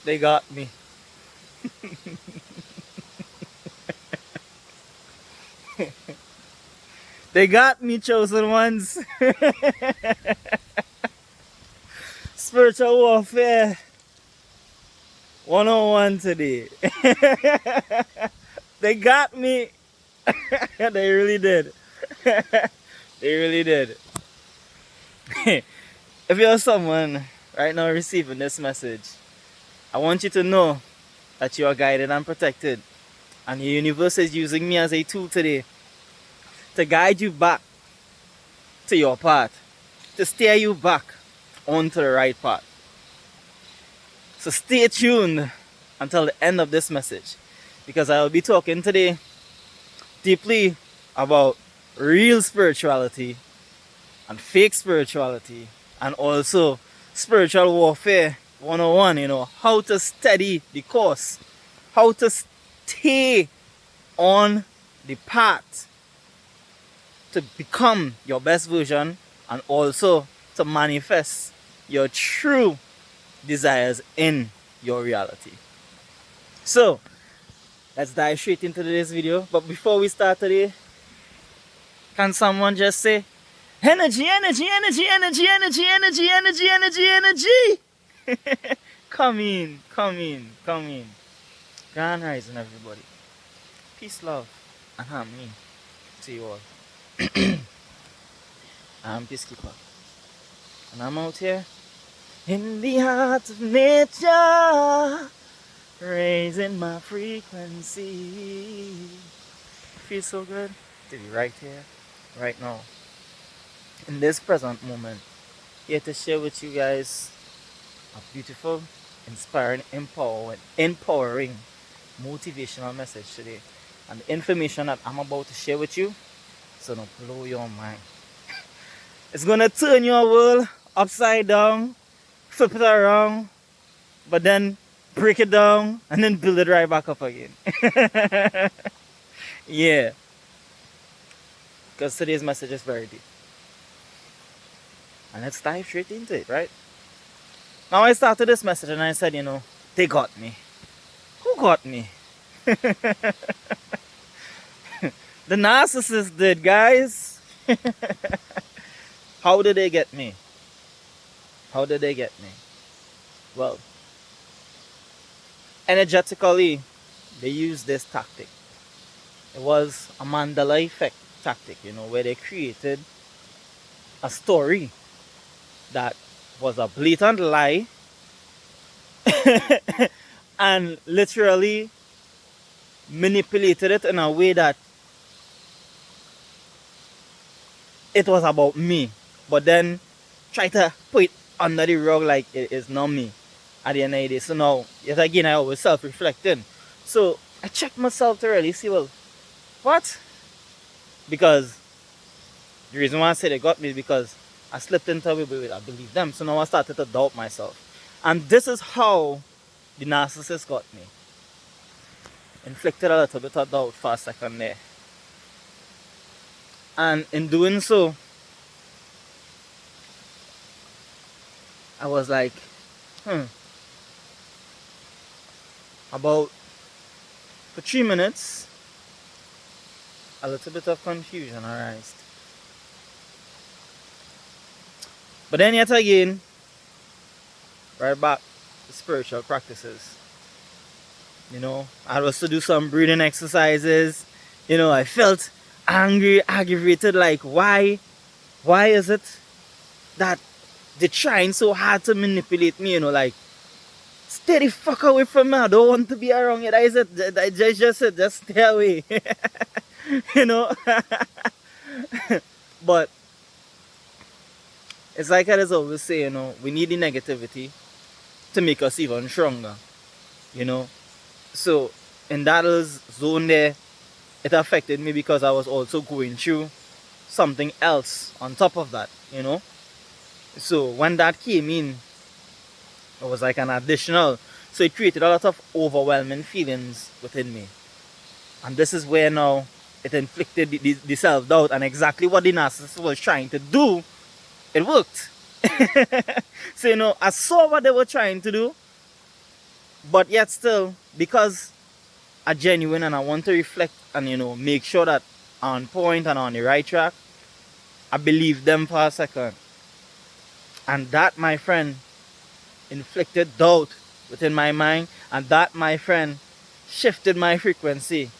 They got me. They got me, chosen ones. Spiritual warfare 101 today. They got me. They really did. They really did. If you're someone right now receiving this message, I want you to know that you are guided and protected. And the universe is using me as a tool today to guide you back to your path, to steer you back onto the right path. So stay tuned until the end of this message, because I will be talking today deeply about real spirituality and fake spirituality, and also spiritual warfare 101, how to steady the course, how to stay on the path to become your best version, and also to manifest your true desires in your reality. So let's dive straight into today's video. But before we start today, can someone just say energy, energy, energy, energy, energy, energy, energy, energy, energy? Come in, come in, come in. Grand rising, everybody. Peace, love, and harmony to you all. I'm Peacekeeper, and I'm out here in the heart of nature, raising my frequency. Feels so good to be right here, right now, in this present moment, here to share with you guys a beautiful, inspiring, empowering, motivational message today. And the information that I'm about to share with you is gonna blow your mind. It's gonna turn your world upside down, flip it around, but then break it down and then build it right back up again. Yeah, because today's message is very deep. And let's dive straight into it, right? Now I started this message and I said, they got me. Who got me? The narcissist did, guys. How did they get me? How did they get me? Well, energetically, they used this tactic. It was a Mandela effect tactic, where they created a story that was a blatant lie and literally manipulated it in a way that it was about me, but then try to put it under the rug like it is not me at the end of the day. So now, yet again, I always self-reflecting. So I checked myself to really see, well, what? Because the reason why I say they got me is because I slipped into a way where I believe them. So now I started to doubt myself. And this is how the narcissist got me. Inflicted a little bit of doubt for a second there. And in doing so, I was like, About for 3 minutes, a little bit of confusion arose. But then yet again, right back to spiritual practices. I was to do some breathing exercises. I felt angry, aggravated, like why is it that they're trying so hard to manipulate me, like stay the fuck away from me, I don't want to be around you. That is it. Just stay away. But it's like I just always say, we need the negativity to make us even stronger. So in that zone there, it affected me because I was also going through something else on top of that, So when that came in, it was like an additional. So it created a lot of overwhelming feelings within me. And this is where now it inflicted the self-doubt, and exactly what the narcissist was trying to do, it worked. So I saw what they were trying to do, But yet still, because I'm genuine and I want to reflect and make sure that I'm on point and on the right track, I believe them for a second. And that, my friend, inflicted doubt within my mind, and that, my friend, shifted my frequency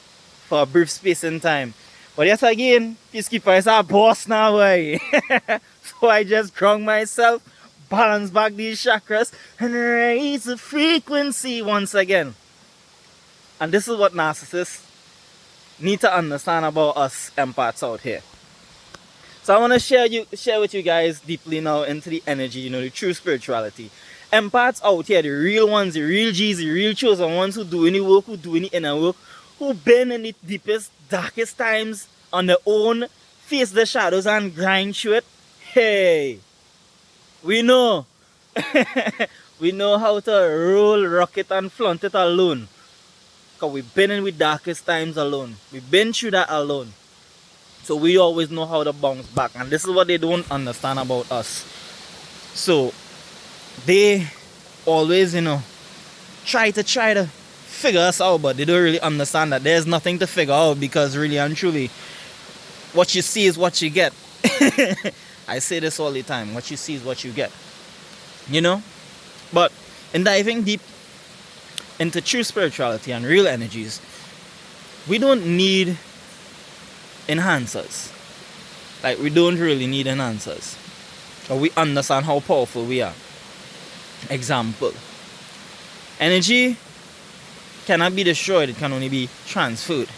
for a brief space in time. But yet again, Peacekeeper is our boss now, boy. So I just ground myself, balance back these chakras, and raise the frequency once again. And this is what narcissists need to understand about us empaths out here. So I want to share with you guys deeply now into the energy, the true spirituality. Empaths out here, the real ones, the real G's, the real chosen ones who do any work, who do any inner work, who been in the deepest, darkest times on their own, face the shadows and grind through it. Hey, we know. We know how to roll, rock it and flaunt it alone. Because we've been in the darkest times alone. We've been through that alone. So we always know how to bounce back. And this is what they don't understand about us. So they always, try to figure us out, but they don't really understand that there's nothing to figure out, because really and truly, what you see is what you get. I say this all the time. What you see is what you get. But in diving deep into true spirituality and real energies, we don't need enhancers. Like, we don't really need enhancers. But we understand how powerful we are. Example. Energy cannot be destroyed, it can only be transferred.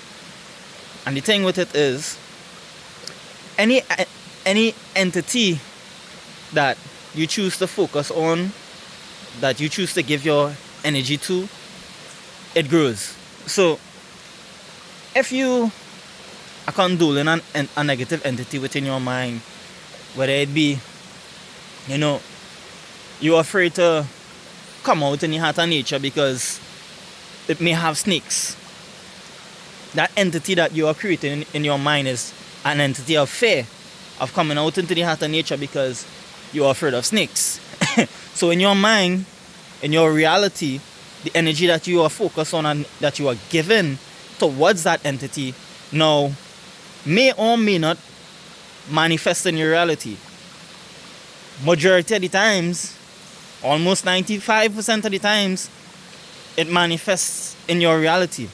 And the thing with it is, any entity that you choose to focus on, that you choose to give your energy to, it grows. So if you are condoling a negative entity within your mind, whether it be, you're afraid to come out in the heart of nature because it may have snakes. That entity that you are creating in your mind is an entity of fear, of coming out into the heart of nature because you are afraid of snakes. So in your mind, in your reality, the energy that you are focused on and that you are given towards that entity now may or may not manifest in your reality. Majority of the times, almost 95% of the times, it manifests in your reality.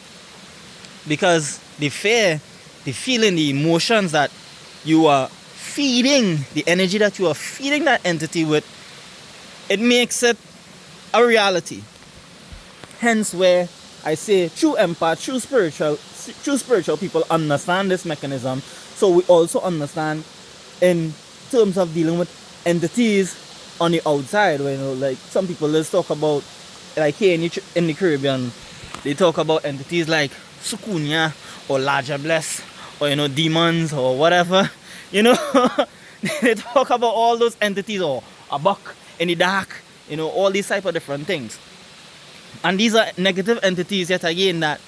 Because the fear, the feeling, the emotions that you are feeding, the energy that you are feeding that entity with, it makes it a reality. Hence where I say true empath, true spiritual people understand this mechanism. So we also understand in terms of dealing with entities on the outside, where like some people let's talk about, like here in the Caribbean, they talk about entities like Sukunya or Larger Bless or demons or whatever. They talk about all those entities, or a buck in the dark, all these type of different things. And these are negative entities, yet again, that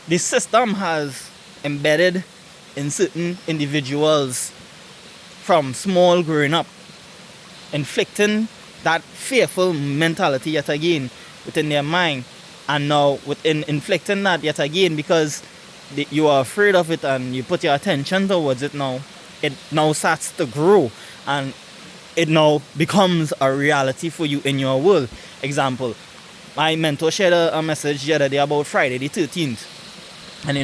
the system has embedded in certain individuals from small growing up, inflicting that fearful mentality yet again within their mind. And now within inflicting that yet again, because you are afraid of it and you put your attention towards it now, it now starts to grow and it now becomes a reality for you in your world. Example, my mentor shared a message the other day about Friday the 13th. And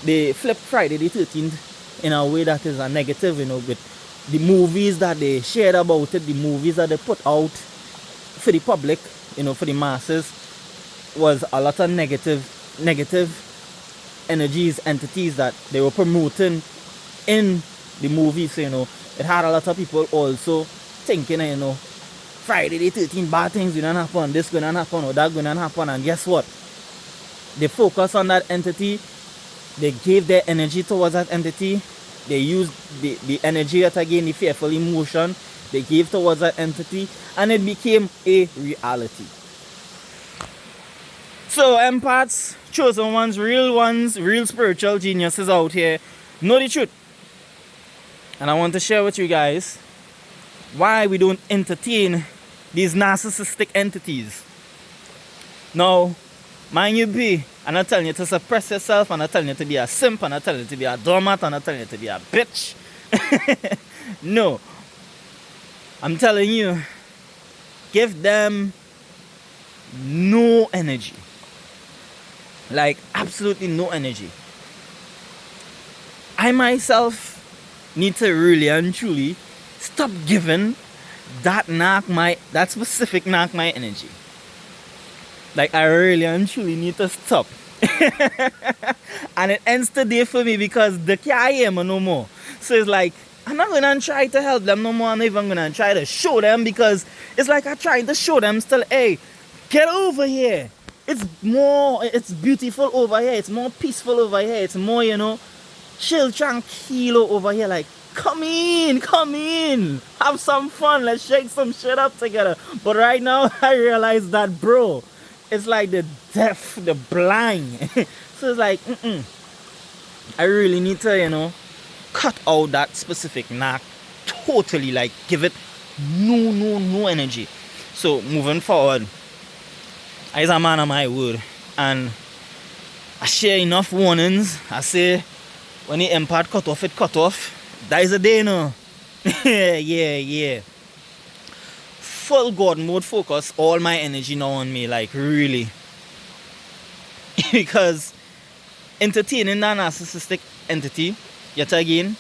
they flip Friday the 13th in a way that is a negative, with the movies that they shared about it, the movies that they put out for the public, for the masses, was a lot of negative energies, entities that they were promoting in the movies. It had a lot of people also thinking, Friday the 13th, bad things gonna happen, this gonna happen, or that gonna happen. And guess what? They focus on that entity, they gave their energy towards that entity, they used the energy that again, the fearful emotion they gave towards that entity, and it became a reality. So empaths, chosen ones, real spiritual geniuses out here know the truth. And I want to share with you guys why we don't entertain these narcissistic entities. Now, mind you be, I'm not telling you to suppress yourself, I'm not telling you to be a simp, I'm not telling you to be a doormat, I'm not telling you to be a bitch. No. I'm telling you, give them no energy. Like, absolutely no energy. I myself need to really and truly stop giving that specific knock my energy. Like, I really and truly need to stop. And it ends today for me because they can't hear me no more. So it's like, I'm not gonna try to help them no more. I'm not even gonna try to show them, because it's like I tried to show them still, hey, get over here. It's beautiful over here. It's more peaceful over here. It's more, chill, tranquilo over here. Like, come in. Have some fun. Let's shake some shit up together. But right now, I realize that, bro, it's like the deaf, the blind. So it's like, I really need to, cut out that specific knock totally. Like, give it no energy. So, moving forward, I'm a man of my word, and I share enough warnings. I say, when the empath cut off, it cut off. That is a day now. Yeah. Full God mode focus, all my energy now on me, like, really. Because entertaining that narcissistic entity, yet again,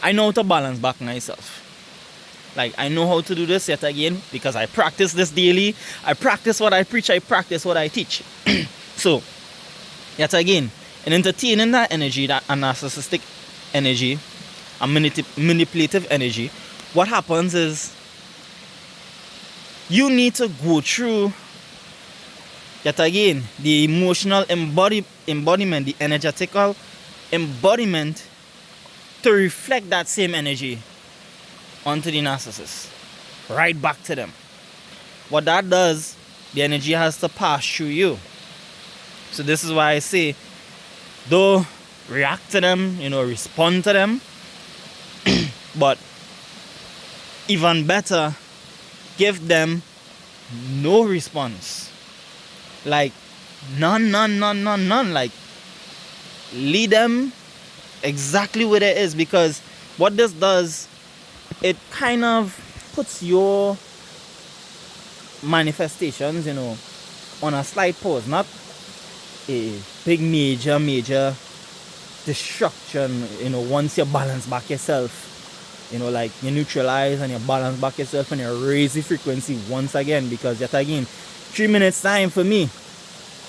I know how to balance back myself. Like, I know how to do this yet again because I practice this daily. I practice what I preach, I practice what I teach. So, yet again, in entertaining that energy, that a narcissistic energy, a manipulative energy, what happens is you need to go through, yet again, the emotional embodiment, the energetical embodiment, to reflect that same energy onto the narcissist, right back to them. What that does, the energy has to pass through you. So this is why I say, don't react to them, respond to them, but even better, give them no response. Like, none. Like, lead them exactly where it is, because what this does, it kind of puts your manifestations, on a slight pause. Not a big major destruction, once you balance back yourself, like you neutralize and you balance back yourself and you raise the frequency once again. Because yet again, 3 minutes time for me,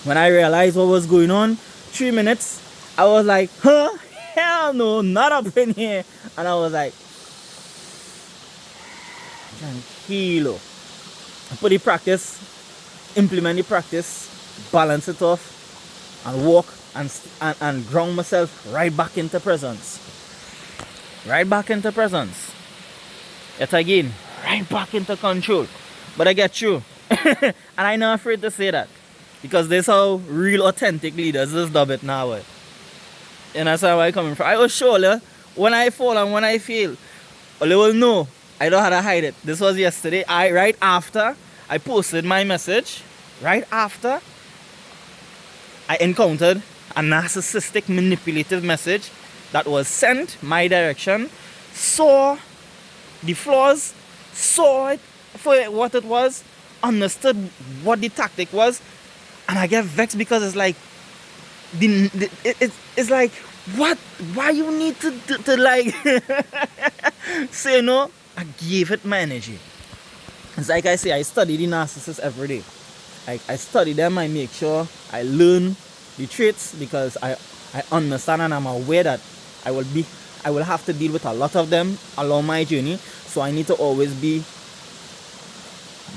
when I realized what was going on, 3 minutes, I was like, hell no, not up in here. And I was like, tranquilo. Put the practice, implement the practice, balance it off, and walk and ground myself right back into presence. Right back into presence. Yet again, right back into control. But I get you. And I'm not afraid to say that, because this is how real authentic leaders just dub it now. You understand where I'm coming from? I was sure when I fall and when I fail, well, they will know I don't have to hide it. This was yesterday. Right after I posted my message, right after I encountered a narcissistic manipulative message that was sent my direction, saw the flaws, saw it for what it was, understood what the tactic was, and I get vexed because it's like, it's like, what? Why you need to like say no? I gave it my energy. It's like I say, I study the narcissists every day. I study them, I make sure I learn the traits, because I understand and I'm aware that I will have to deal with a lot of them along my journey. So I need to always be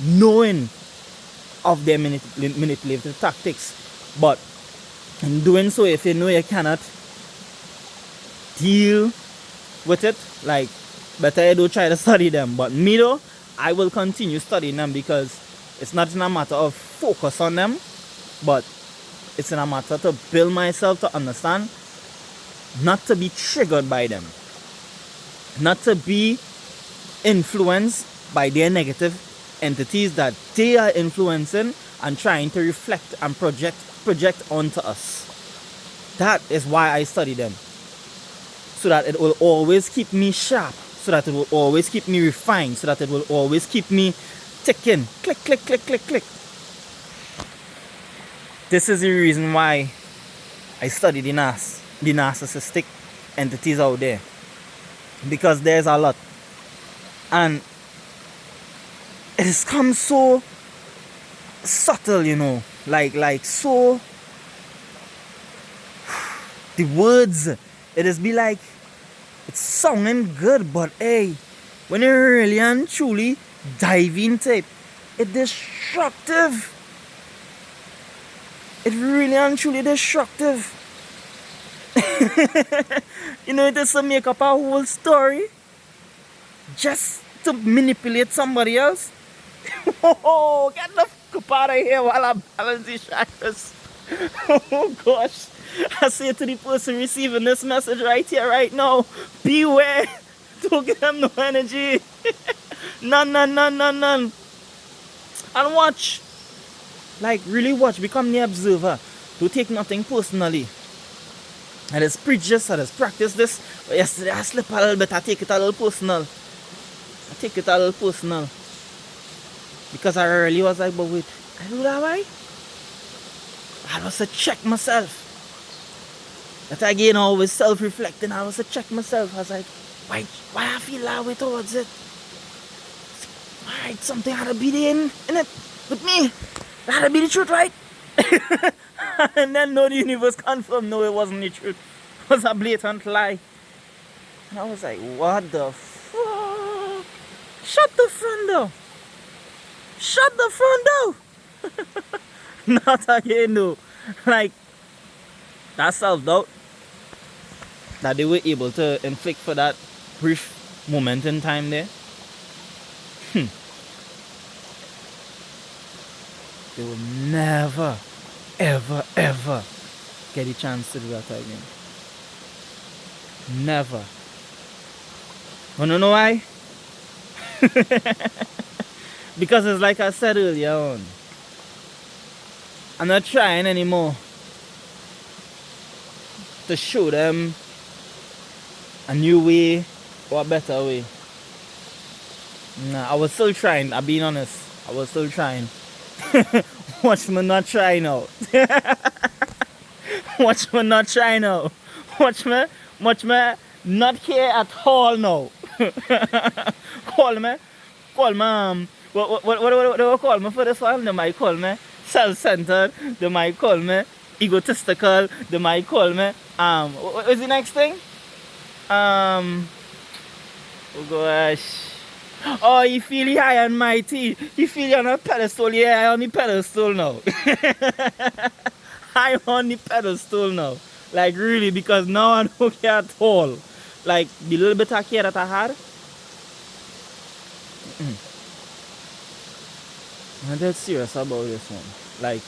knowing of their manipulative tactics. But in doing so, if you know you cannot deal with it, like, better you don't try to study them. But me though, I will continue studying them, because it's not in a matter of focus on them, but it's in a matter to build myself to understand, not to be triggered by them, not to be influenced by their negative entities that they are influencing and trying to reflect and project onto us. That is why I study them. So that it will always keep me sharp, so that it will always keep me refined, so that it will always keep me ticking. Click, click, click, click, click. This is the reason why I study the narcissistic entities out there. Because there's a lot. And it has come so subtle, you know. Like so, the words, it is be like, it's sounding good, but hey, when you really and truly dive into it, it's destructive. It's really and truly destructive. You know, it is to make up a whole story just to manipulate somebody else. Oh, get the fuck out of here while I balance these chakras. Oh gosh. I say to the person receiving this message right here, right now, beware. Don't give them no energy. None. And watch. Like, really watch. Become the observer. Don't take nothing personally. I just preach this, I just practice this. But yesterday I slept a little bit, I take it a little personal. Because I really was like, but wait, I do that why? I was to check myself. That again, always self-reflecting, I was to check myself. I was like, why I feel that way towards it? Alright, something had to be there in it with me. That had to be the truth, right? And then no, the universe confirmed, no, it wasn't the truth. It was a blatant lie. And I was like, what the fuck? Shut the front door. Shut the front door. Not again, no. Like, that self-doubt that they were able to inflict for that brief moment in time there. They will never, ever get a chance to do that again. Never. Wanna know why? Because it's like I said earlier on. I'm not trying anymore to show them a new way or a better way. Nah, I was still trying, I'm being honest. I was still trying. Watch me not try now. Watch me not try now. Watch me not care at all now. Call me, what do call me for this one? They might call me self-centered, they might call me egotistical, they might call me, what is the next thing? Oh gosh. Oh, you feel high and mighty. You feel you're on a pedestal. Yeah, I'm on the pedestal now. I'm on the pedestal now. Like, really, because now I don't care at all. Like, the little bit of care that I had. I'm dead serious about this one. Like,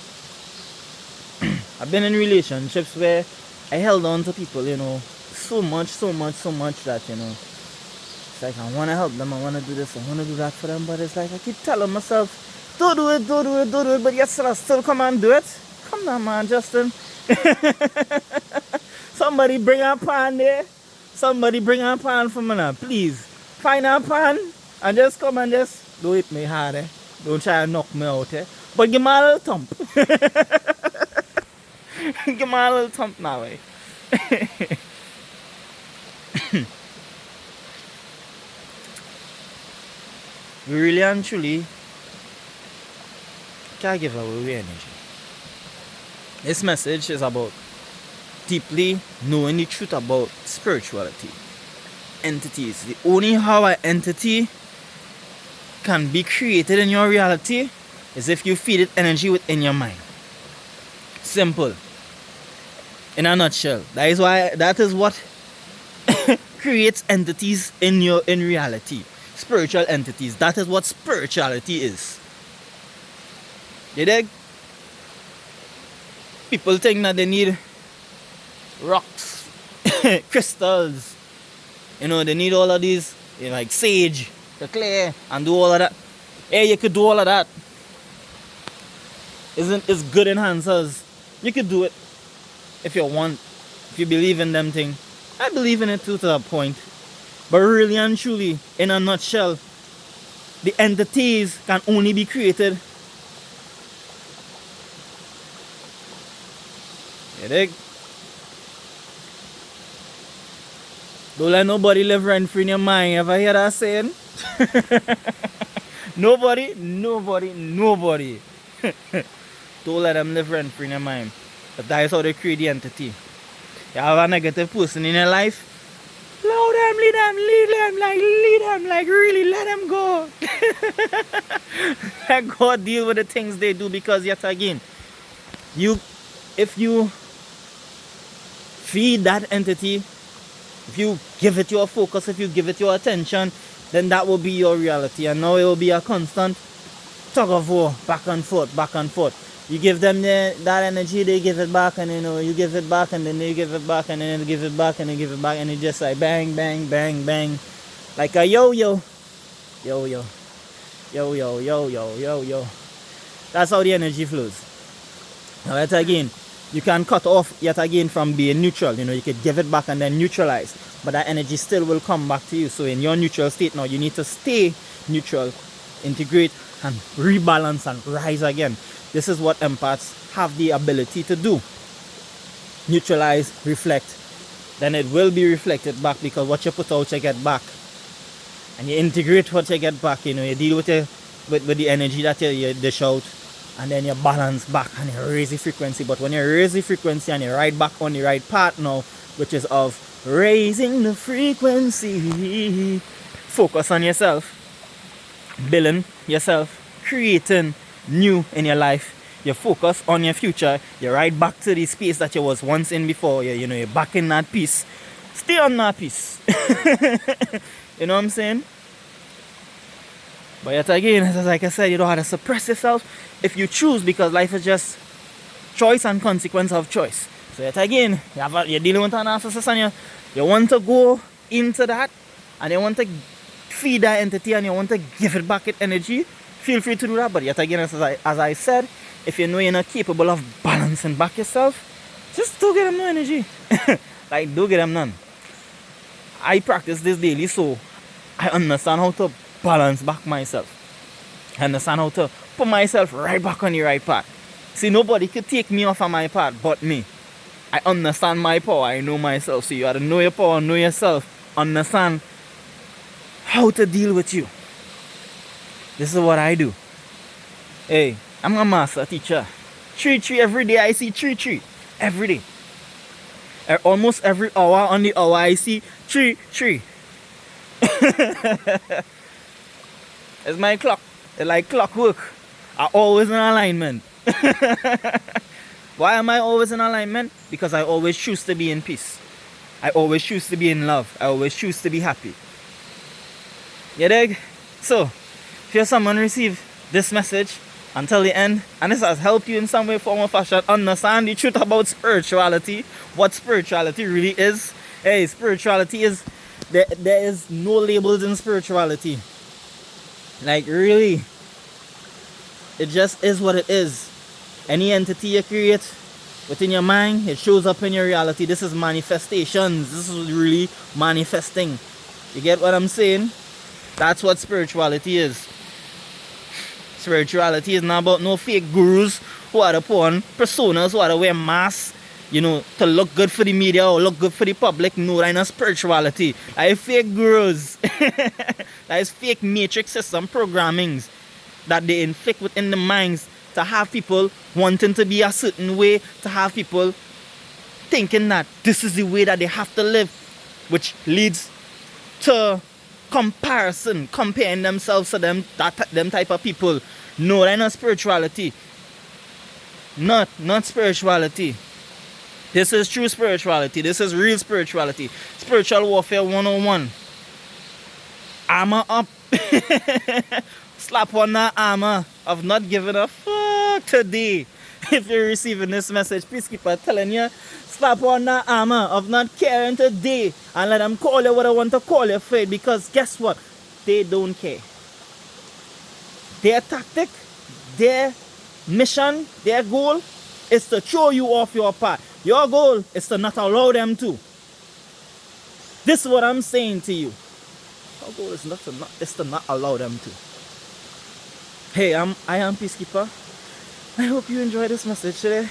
I've been in relationships where I held on to people, you know, so much that, you know, it's like I want to help them, I want to do this, I want to do that for them, but it's like I keep telling myself, don't do it, but yes, I still come and do it. Come on, man, Justin. Somebody bring a pan there. Somebody bring a pan for me now, please. Find a pan and just come and just do it me hard, eh? Don't try and knock me out, eh? But give me a little thump. Give me a little thump now, eh? We really and truly can't give away energy. This message is about deeply knowing the truth about spirituality, entities. The only how an entity can be created in your reality is if you feed it energy within your mind. Simple. In a nutshell. That is what creates entities in reality. Spiritual entities. That is what spirituality is. You dig? People think that they need rocks, crystals. You know, they need all of these, you know, like sage, the clay, and do all of that. Hey, you could do all of that. is good enhancers. You could do it if you want, if you believe in them thing. I believe in it too to a point. But really and truly, in a nutshell, the entities can only be created. You dig? Don't let nobody live rent free in your mind. Ever hear that saying? Nobody. Don't let them live rent free in your mind. But that is how they create the entity. You have a negative person in your life, allow them, lead them, like really let them go. Let God deal with the things they do, because yet again, if you feed that entity, if you give it your focus, if you give it your attention, then that will be your reality. And now it will be a constant tug of war, back and forth. You give them that energy, they give it back, and you give it back, and then they give it back, and then they give it back, and they give it back, and it just like bang, bang, bang, bang, like a yo-yo. That's how the energy flows. Now yet again, you can cut off yet again from being neutral. You could give it back and then neutralize, but that energy still will come back to you. So in your neutral state now, you need to stay neutral, integrate, and rebalance and rise again. This is what empaths have the ability to do. Neutralize, reflect. Then it will be reflected back, because what you put out, you get back. And you integrate what you get back. You deal with the energy that you dish out. And then you balance back and you raise the frequency. But when you raise the frequency and you ride back on the right path now, which is of raising the frequency, focus on yourself, building yourself, creating new in your life. You focus on your future. You ride back to the space that you was once in before. You're back in that peace. Stay on that peace. You know what I'm saying? But yet again, like I said, you don't have to suppress yourself if you choose, because life is just choice and consequence of choice. So yet again, you're dealing with an narcissist, and you want to go into that, and you want to feed that entity, and you want to give it back its energy. Feel free to do that. But yet again, as I said, if you know you're not capable of balancing back yourself, just don't get them no energy. Like, don't get them none. I practice this daily, so I understand how to balance back myself. I understand how to put myself right back on the right path. See, nobody could take me off of my path but me. I understand my power. I know myself. So you have to know your power, know yourself, understand how to deal with you. This is what I do. Hey, I'm a master teacher. 3 every day. I see 3 every day. Almost every hour on the hour I see 3. It's my clock. It's like clockwork. I'm always in alignment. Why am I always in alignment? Because I always choose to be in peace. I always choose to be in love. I always choose to be happy. You dig? So, if you're someone receive this message until the end, and this has helped you in some way, form, or fashion, understand the truth about spirituality, what spirituality really is. Hey, spirituality is, there is no labels in spirituality. Like, really, it just is what it is. Any entity you create within your mind, it shows up in your reality. This is manifestations. This is really manifesting. You get what I'm saying? That's what spirituality is. Spirituality is not about no fake gurus who are upon personas who are to wear masks, to look good for the media or look good for the public. No, that is not spirituality. That is fake gurus. That is fake matrix system programmings that they inflict within the minds to have people wanting to be a certain way, to have people thinking that this is the way that they have to live, which leads to comparison, comparing themselves to them type of people. No, that's not spirituality. Not spirituality. This is true spirituality. This is real spirituality. Spiritual warfare 101. Armor up. Slap on that armor of not giving a fuck today. If you're receiving this message, please keep on telling you. Slap on that armor of not caring today, and let them call you what I want to call you for it, because guess what? They don't care. Their tactic, their mission, their goal is to throw you off your path. Your goal is to not allow them to. This is what I'm saying to you. Our goal is to not allow them to. Hey, I am Peacekeeper. I hope you enjoyed this message today.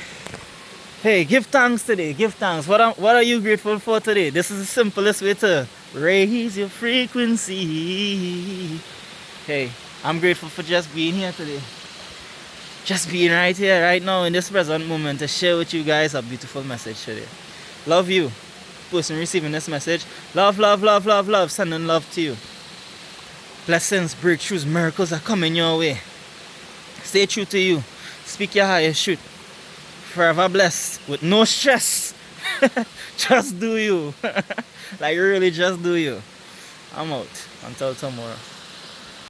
Hey, give thanks today. Give thanks. What are you grateful for today? This is the simplest way to raise your frequency. Hey, I'm grateful for just being here today. Just being right here, right now, in this present moment to share with you guys a beautiful message today. Love you, person receiving this message. Love, love, love, love, love. Sending love to you. Blessings, breakthroughs, miracles are coming your way. Stay true to you. Speak your highest truth. Forever blessed with no stress. Just do you. Like really just do you. I'm out. Until tomorrow.